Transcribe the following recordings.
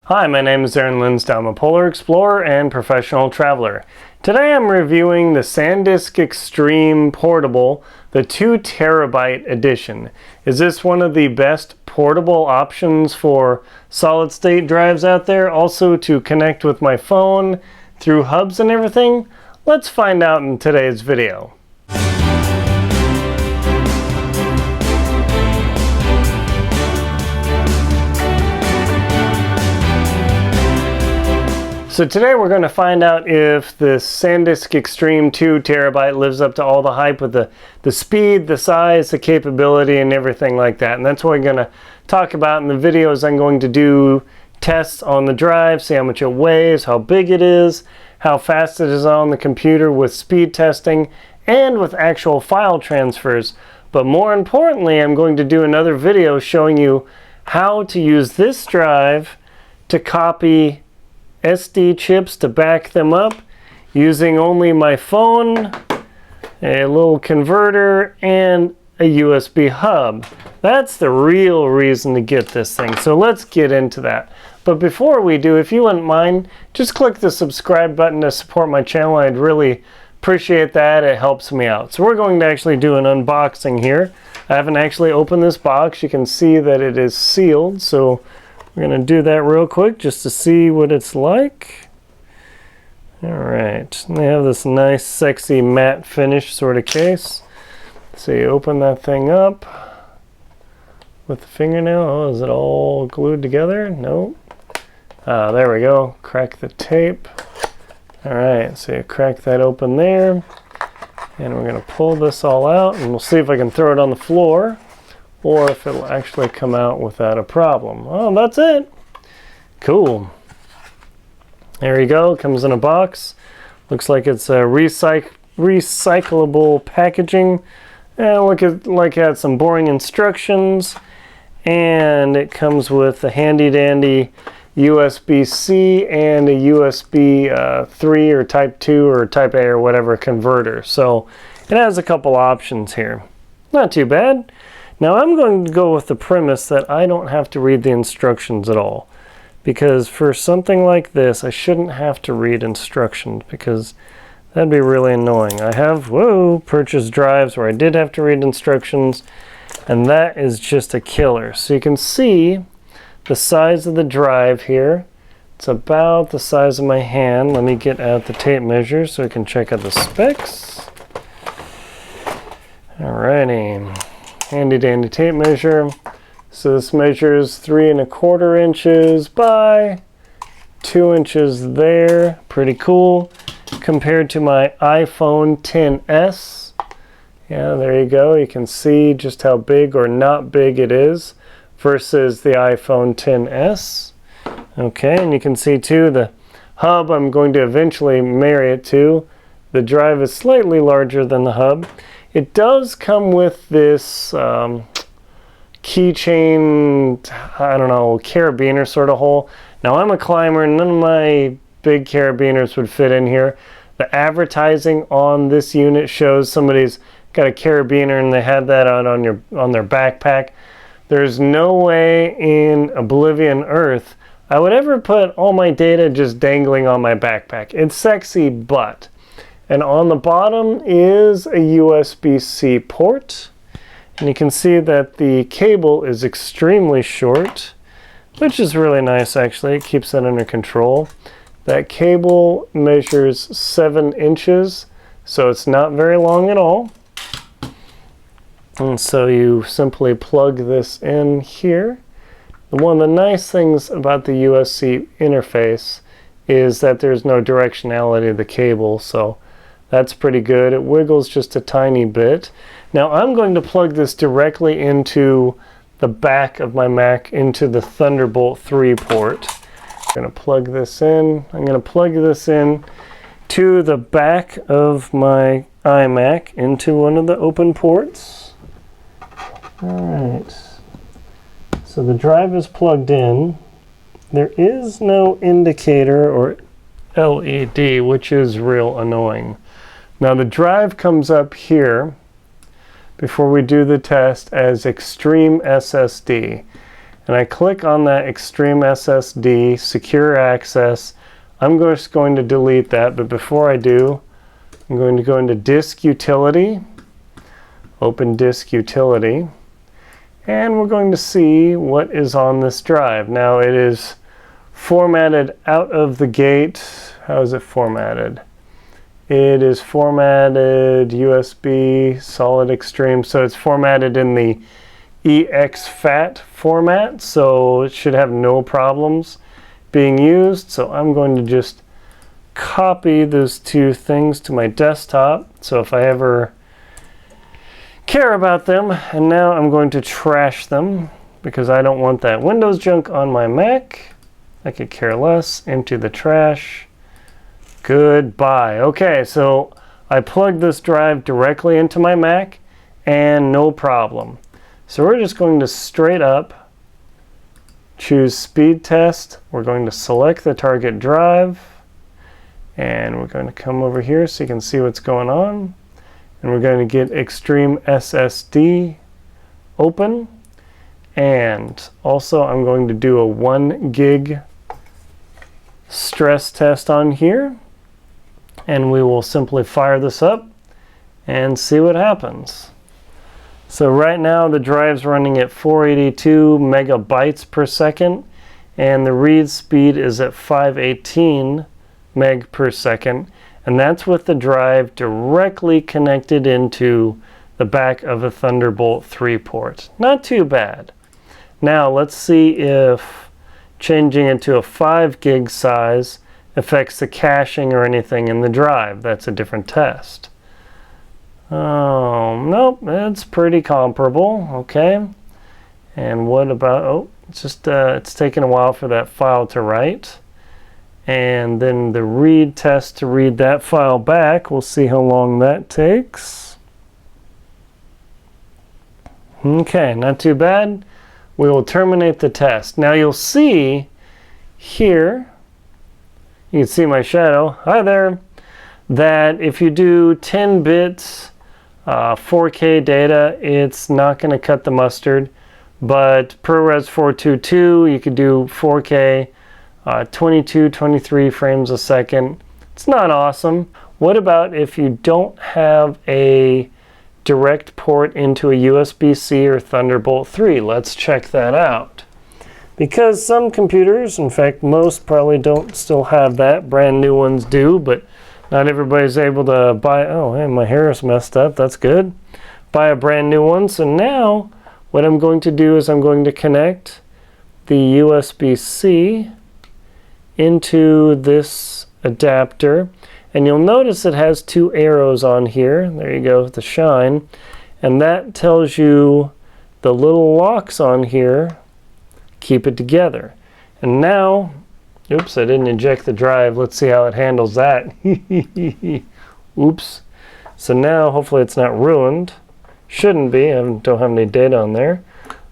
Hi, my name is Aaron Linsdau. I'm a polar explorer and professional traveler. Today I'm reviewing the Sandisk Extreme Portable, the 2 terabyte edition. Is this one of the best portable options for solid state drives out there? Also to connect with my phone through hubs and everything? Let's find out in today's video. So today we're going to find out if this Sandisk Extreme 2 terabyte lives up to all the hype with the speed, the size, the capability, and everything like that. And that's what we're going to talk about in the videos. I'm going to do tests on the drive, see how much it weighs, how big it is, how fast it is on the computer with speed testing, and with actual file transfers. But more importantly, I'm going to do another video showing you how to use this drive to copy SD chips to back them up using only my phone, a little converter, and a USB hub. That's the real reason to get this thing. So let's get into that. But before we do, if you wouldn't mind, just click the subscribe button to support my channel. I'd really appreciate that. It helps me out. So we're going to actually do an unboxing here. I haven't actually opened this box. You can see that it is sealed. So we're going to do that real quick just to see what it's like. Alright, they have this nice sexy matte finish sort of case. So you open that thing up with the fingernail. Oh, is it all glued together? No. There we go. Crack the tape. Alright, so you crack that open there. And we're going to pull this all out and we'll see if I can throw it on the floor, or if it'll actually come out without a problem. Oh, that's it. Cool. There you go. It comes in a box. Looks like it's a recyclable packaging. And look at like it had some boring instructions. And it comes with a handy dandy USB-C and a USB 3 or Type 2 or Type A or whatever converter. So it has a couple options here. Not too bad. Now I'm going to go with the premise that I don't have to read the instructions at all, because for something like this I shouldn't have to read instructions, because that'd be really annoying. I have purchased drives where I did have to read instructions, and that is just a killer. So you can see the size of the drive here. It's about the size of my hand. Let me get out the tape measure so I can check out the specs. Alrighty. Handy dandy tape measure. So this measures 3 1/4 inches by 2 inches there. Pretty cool. Compared to my iPhone XS. Yeah, there you go. You can see just how big or not big it is versus the iPhone XS. Okay, and you can see too the hub I'm going to eventually marry it to. The drive is slightly larger than the hub. It does come with this keychain, I don't know, carabiner sort of hole. Now I'm a climber, none of my big carabiners would fit in here. The advertising on this unit shows somebody's got a carabiner and they had that out on their backpack. There's no way in oblivion earth I would ever put all my data just dangling on my backpack. It's sexy, but. And on the bottom is a USB-C port. And you can see that the cable is extremely short, which is really nice actually. It keeps it under control. That cable measures 7 inches, so it's not very long at all. And so you simply plug this in here. One of the nice things about the USB interface is that there's no directionality of the cable, so that's pretty good. It wiggles just a tiny bit. Now I'm going to plug this directly into the back of my Mac into the Thunderbolt 3 port. I'm going to plug this in. I'm going to plug this in to the back of my iMac into one of the open ports. Alright. So the drive is plugged in. There is no indicator or LED, which is real annoying. Now the drive comes up here before we do the test as Extreme SSD. and I click on that Extreme SSD, secure access, I'm just going to delete that. But before I do, I'm going to go into Disk Utility, open Disk Utility, and we're going to see what is on this drive. Now it is formatted out of the gate. How is it formatted? It is formatted USB Solid Extreme, so it's formatted in the exFAT format, so it should have no problems being used. So I'm going to just copy those two things to my desktop, so if I ever care about them, and now I'm going to trash them because I don't want that Windows junk on my Mac. I could care less. Into the trash. Goodbye. Okay, so I plugged this drive directly into my Mac and no problem. So we're just going to straight up choose speed test. We're going to select the target drive, and we're going to come over here so you can see what's going on. And we're going to get Extreme SSD open. And also I'm going to do a 1 gig stress test on here. And we will simply fire this up and see what happens. So right now the drive's running at 482 megabytes per second, and the read speed is at 518 meg per second. And that's with the drive directly connected into the back of a Thunderbolt 3 port. Not too bad. Now let's see if changing it to a 5 gig size affects the caching or anything in the drive. That's a different test. Oh, nope, it's pretty comparable. Okay. And what about, oh, it's just, it's taking a while for that file to write. And then the read test to read that file back. We'll see how long that takes. Okay, not too bad. We will terminate the test. Now you'll see here, you can see my shadow, hi there, that if you do 10 bits 4K data, it's not going to cut the mustard. But ProRes 422, you could do 4K 22, 23 frames a second. It's not awesome. What about if you don't have a direct port into a USB-C or Thunderbolt 3? Let's check that out. Because some computers, in fact most probably don't still have that. Brand new ones do, but not everybody's able to buy, oh hey, my hair is messed up, that's good. Buy a brand new one. So now what I'm going to do is I'm going to connect the USB-C into this adapter, and you'll notice it has two arrows on here. There you go, the shine, and that tells you the little locks on here keep it together. And now, oops, I didn't eject the drive. Let's see how it handles that. Oops. So now hopefully it's not ruined. Shouldn't be. I don't have any data on there.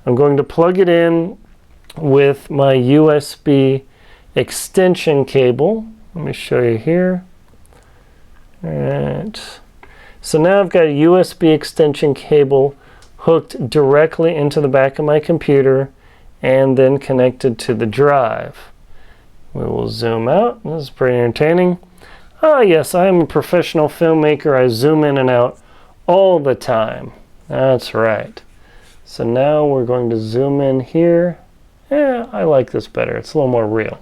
I'm going to plug it in with my USB extension cable. Let me show you here. All right. So now I've got a USB extension cable hooked directly into the back of my computer and then connected to the drive. We will zoom out. This is pretty entertaining. Ah, yes, I am a professional filmmaker. I zoom in and out all the time. That's right. So now we're going to zoom in here. Yeah, I like this better. It's a little more real.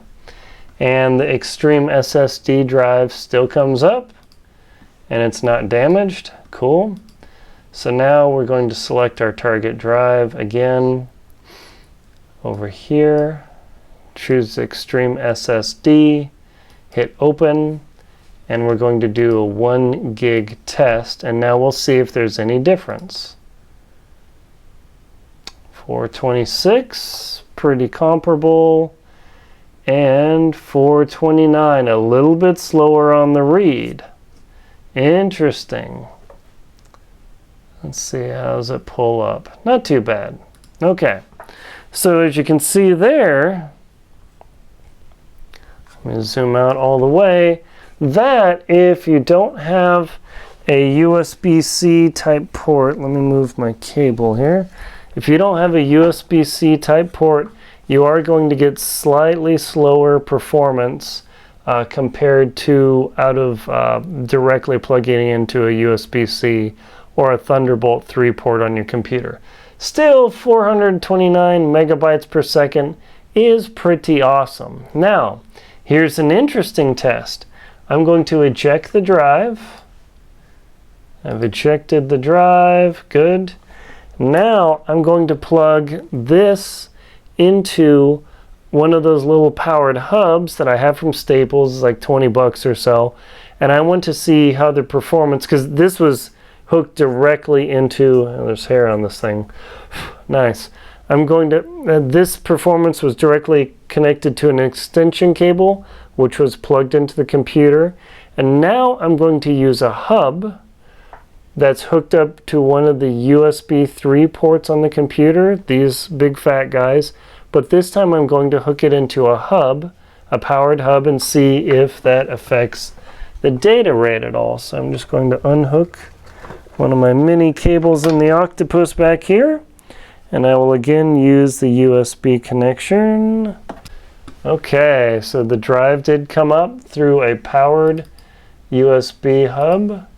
And the Extreme SSD drive still comes up and it's not damaged. Cool. So now we're going to select our target drive again over here. Choose Extreme SSD, hit open, and we're going to do a 1 gig test, and now we'll see if there's any difference. 426, pretty comparable, and 429, a little bit slower on the read. Interesting. Let's see, how does it pull up? Not too bad. Okay, so as you can see there, let me zoom out all the way, that if you don't have a USB-C type port, let me move my cable here. If you don't have a USB-C type port you are going to get slightly slower performance compared to directly plugging into a USB-C or a Thunderbolt 3 port on your computer. Still, 429 megabytes per second is pretty awesome. Now, here's an interesting test. I'm going to eject the drive. I've ejected the drive, good. Now I'm going to plug this into one of those little powered hubs that I have from Staples, like 20 bucks or so. And I want to see how the performance, because this was hooked directly into, there's hair on this thing, nice. This performance was directly connected to an extension cable, which was plugged into the computer. And now I'm going to use a hub that's hooked up to one of the USB 3 ports on the computer, these big fat guys. But this time I'm going to hook it into a hub, a powered hub, and see if that affects the data rate at all. So I'm just going to unhook one of my mini cables in the octopus back here. And I will again use the USB connection. Okay, so the drive did come up through a powered USB hub.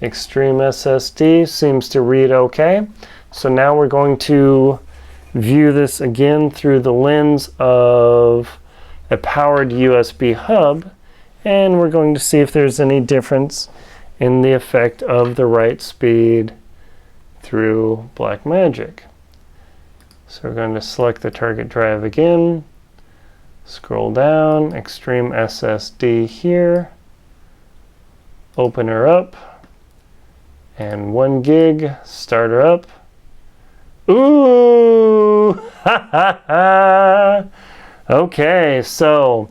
Extreme SSD seems to read okay. So now we're going to view this again through the lens of a powered USB hub, and we're going to see if there's any difference in the effect of the write speed through Blackmagic. So we're going to select the target drive again, scroll down, Extreme SSD here, open her up, and 1 gig, start her up. Ooh! Ha ha ha! Okay, so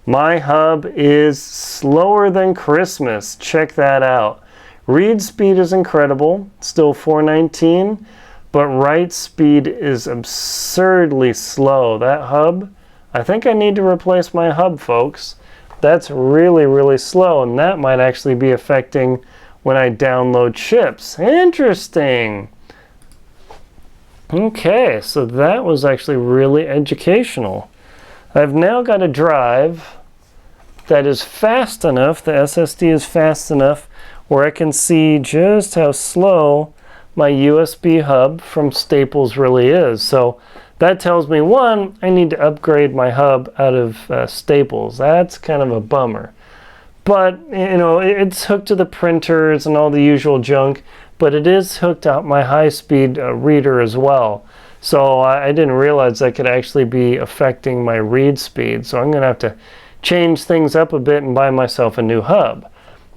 my hub is slower than Christmas. Check that out. Read speed is incredible, still 419, but write speed is absurdly slow. That hub, I think I need to replace my hub, folks. That's really, really slow, and that might actually be affecting when I download chips. Interesting. Okay, so that was actually really educational. I've now got a drive that is fast enough, the SSD is fast enough, where I can see just how slow my USB hub from Staples really is. So that tells me, one, I need to upgrade my hub out of Staples. That's kind of a bummer. But, you know, it's hooked to the printers and all the usual junk, but it is hooked out my high-speed reader as well. So I didn't realize that could actually be affecting my read speed. So I'm going to have to change things up a bit and buy myself a new hub.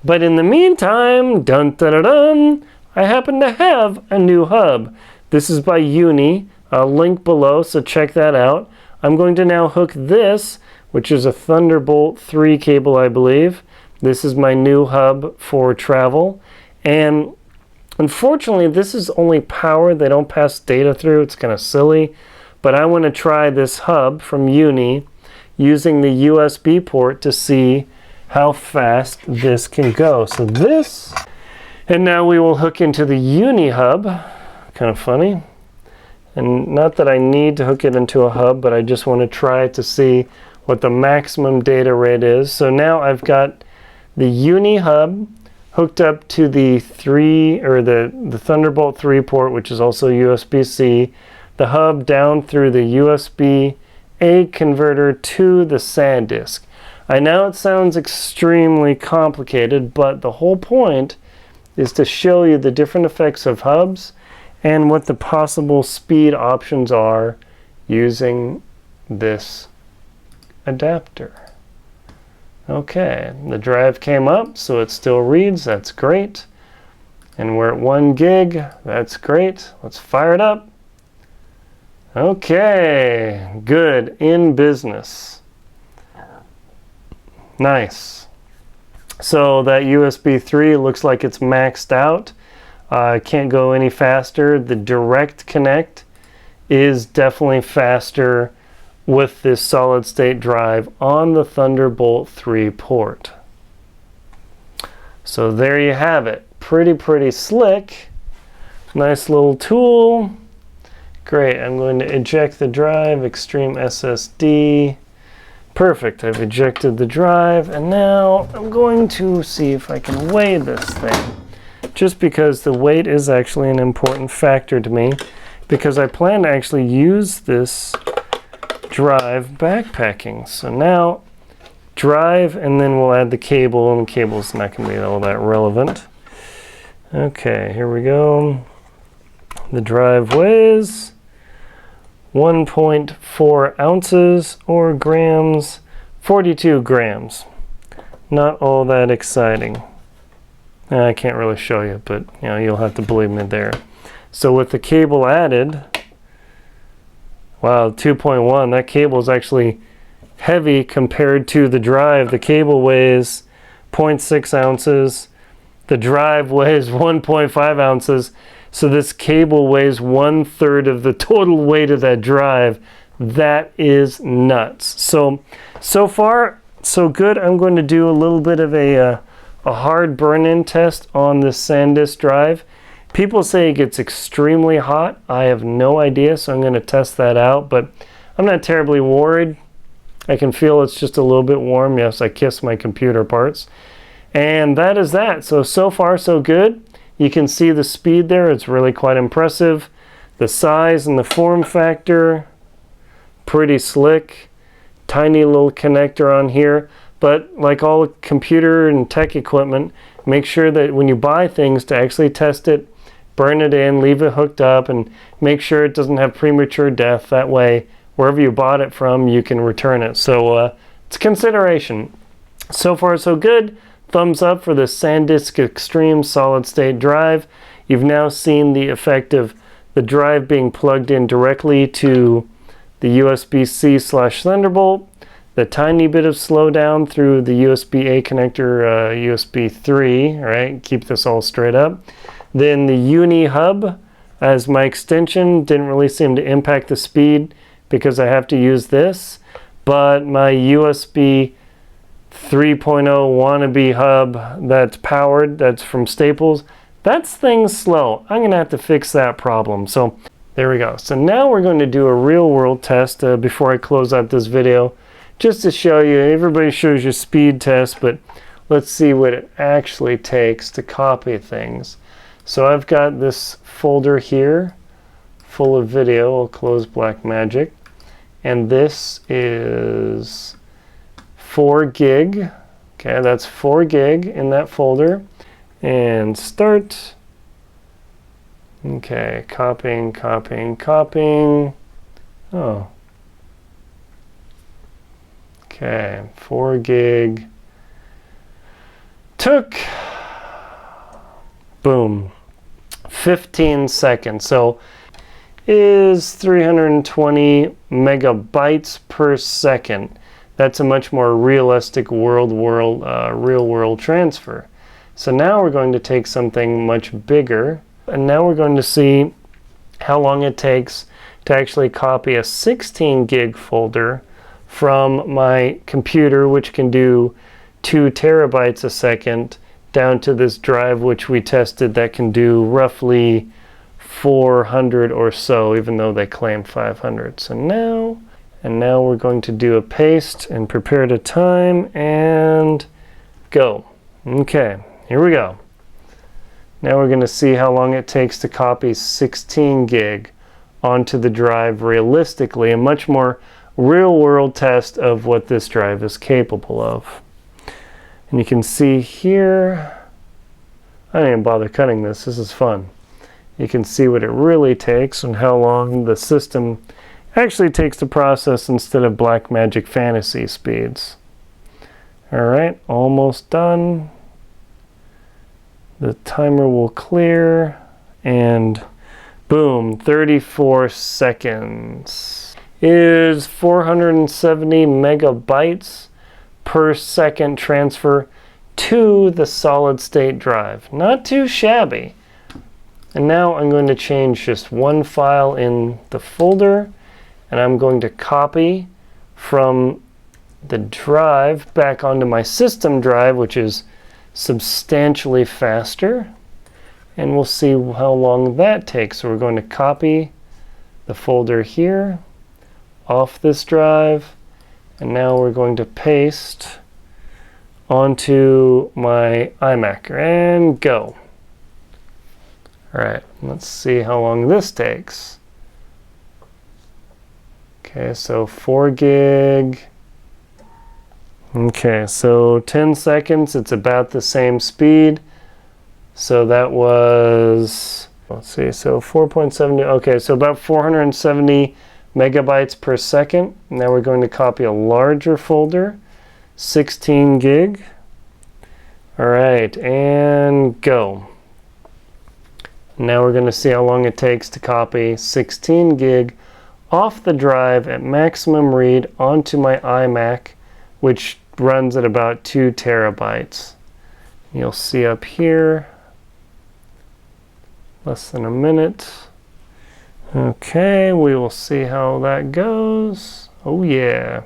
But in the meantime, dun dun dun dun, I happen to have a new hub. This is by Uni, link below, so check that out. I'm going to now hook this, which is a Thunderbolt 3 cable, I believe. This is my new hub for travel. And unfortunately, this is only power. They don't pass data through. It's kind of silly. But I want to try this hub from Uni using the USB port to see how fast this can go. So this, and now we will hook into the Uni Hub. Kind of funny. And not that I need to hook it into a hub, but I just want to try to see what the maximum data rate is. So now I've got the Uni Hub hooked up to the the Thunderbolt 3 port, which is also USB-C, the hub down through the USB-A converter to the Sandisk. I know it sounds extremely complicated, but the whole point is to show you the different effects of hubs and what the possible speed options are using this adapter. Okay, the drive came up, so it still reads. That's great. And we're at 1 gig. That's great. Let's fire it up. Okay, good. In business. Nice. So that USB 3 looks like it's maxed out. Can't go any faster. The direct connect is definitely faster with this solid state drive on the Thunderbolt 3 port. So there you have it. Pretty slick. Nice little tool. Great, I'm going to eject the drive, Extreme SSD. Perfect, I've ejected the drive, and now I'm going to see if I can weigh this thing. Just because the weight is actually an important factor to me, because I plan to actually use this drive backpacking. So now, drive, and then we'll add the cable, and the cable's not going to be all that relevant. Okay, here we go. The drive weighs 1.4 ounces or grams, 42 grams. Not all that exciting. I can't really show you, but you'll have to believe me there. So with the cable added, wow, 2.1, that cable is actually heavy compared to the drive. The cable weighs 0.6 ounces. The drive weighs 1.5 ounces. So this cable weighs 1/3 of the total weight of that drive. That is nuts. So far, so good. I'm going to do a little bit of a hard burn-in test on this Sandisk drive. People say it gets extremely hot. I have no idea, so I'm going to test that out. But I'm not terribly worried. I can feel it's just a little bit warm. Yes, I kiss my computer parts. And that is that. So far, so good. You can see the speed there. It's really quite impressive. The size and the form factor, pretty slick. Tiny little connector on here. But like all computer and tech equipment, make sure that when you buy things to actually test it, burn it in, leave it hooked up, and make sure it doesn't have premature death. That way, wherever you bought it from, you can return it. So it's a consideration. So far, so good. Thumbs up for the Sandisk Extreme solid state drive. You've now seen the effect of the drive being plugged in directly to the USB-C/Thunderbolt, the tiny bit of slowdown through the USB-A connector, USB 3, right? Keep this all straight up. Then the Uni Hub as my extension didn't really seem to impact the speed because I have to use this, but my USB 3.0 wannabe hub that's powered, that's from Staples, that's things slow. I'm gonna have to fix that problem. So there we go. So now we're going to do a real world test before I close out this video, just to show you. Everybody shows you speed test, but let's see what it actually takes to copy things. So I've got this folder here full of video. I'll close Blackmagic, and this is 4 gig. Okay, that's 4 gig in that folder. And start. Okay, copying. Oh. Okay, 4 gig. Took, boom, 15 seconds. So is 320 megabytes per second. That's a much more realistic real world transfer. So now we're going to take something much bigger, and now we're going to see how long it takes to actually copy a 16 gig folder from my computer, which can do 2 terabytes a second, down to this drive which we tested that can do roughly 400 or so, even though they claim 500. So now we're going to do a paste and prepare to time and go. Okay, here we go. Now we're going to see how long it takes to copy 16 gig onto the drive realistically, a much more real world test of what this drive is capable of. And you can see here, I didn't even bother cutting this. This is fun. You can see what it really takes and how long the system actually takes to process instead of Blackmagic fantasy speeds. Alright, almost done. The timer will clear, and boom, 34 seconds. Is 470 megabytes per second transfer to the solid state drive. Not too shabby. And now I'm going to change just one file in the folder, and I'm going to copy from the drive back onto my system drive, which is substantially faster. And we'll see how long that takes. So we're going to copy the folder here off this drive, and now we're going to paste onto my iMac and go. All right, let's see how long this takes. Okay, so 4 gig. Okay, so 10 seconds, it's about the same speed. So that was, let's see, so 4.70, okay, so about 470 megabytes per second. Now we're going to copy a larger folder, 16 gig. All right, and go. Now we're going to see how long it takes to copy 16 gig off the drive at maximum read onto my iMac, which runs at about 2 terabytes. You'll see up here, less than a minute. Okay, we will see how that goes. Oh yeah.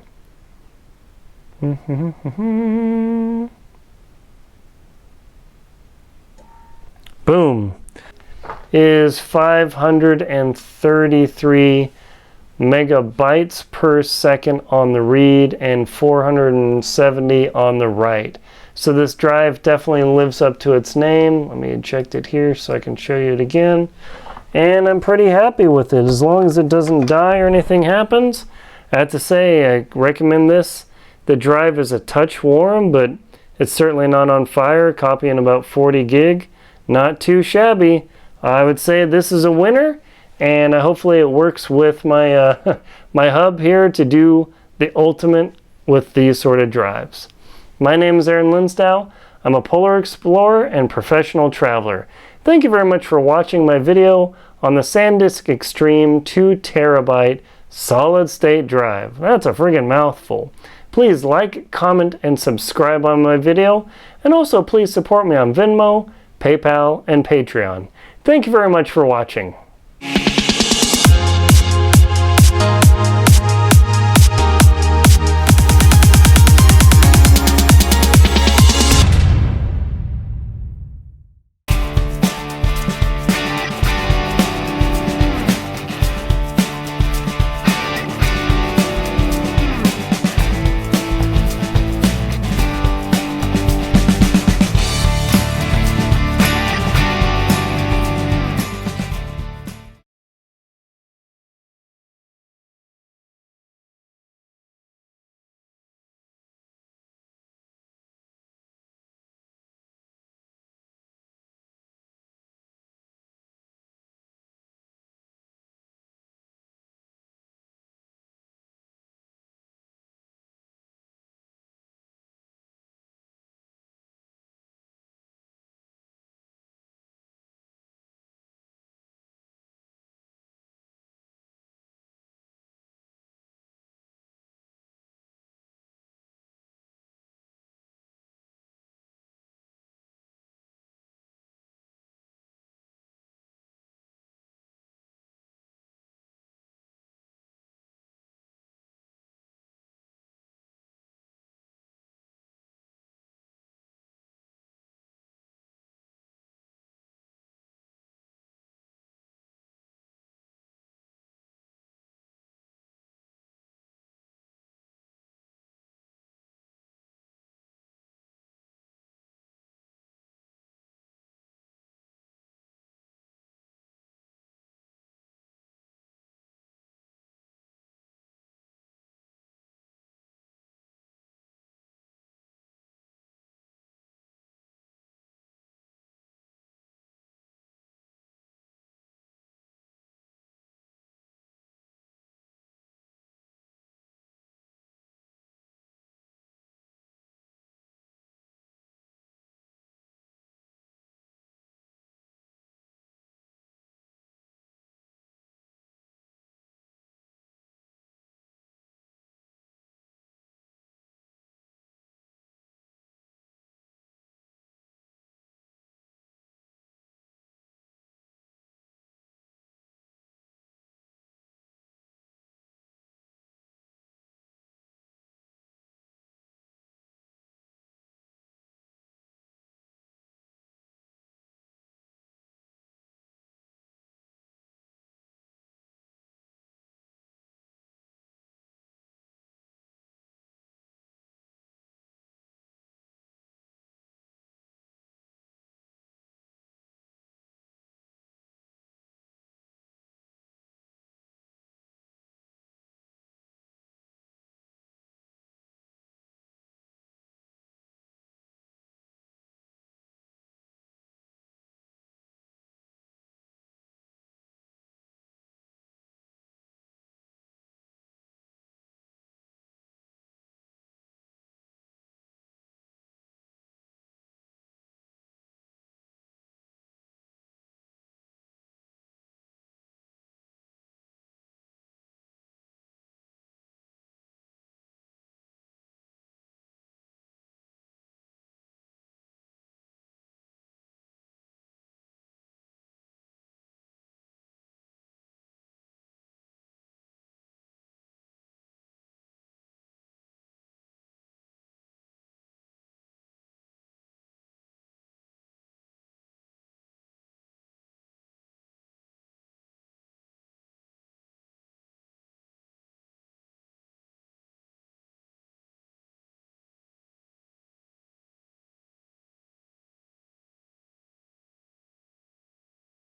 Boom. Is 533 megabytes per second on the read and 470 on the write. So this drive definitely lives up to its name. Let me eject it here so I can show you it again. And I'm pretty happy with it. As long as it doesn't die or anything happens, I have to say I recommend this. The drive is a touch warm, but it's certainly not on fire, copying about 40 gig. Not too shabby. I would say this is a winner, and hopefully it works with my my hub here to do the ultimate with these sort of drives. My name is Aaron Linsdau. I'm a polar explorer and professional traveler. Thank you very much for watching my video on the Sandisk Extreme 2 terabyte solid state drive. That's a friggin' mouthful. Please like, comment, and subscribe on my video, and also please support me on Venmo, PayPal, and Patreon. Thank you very much for watching.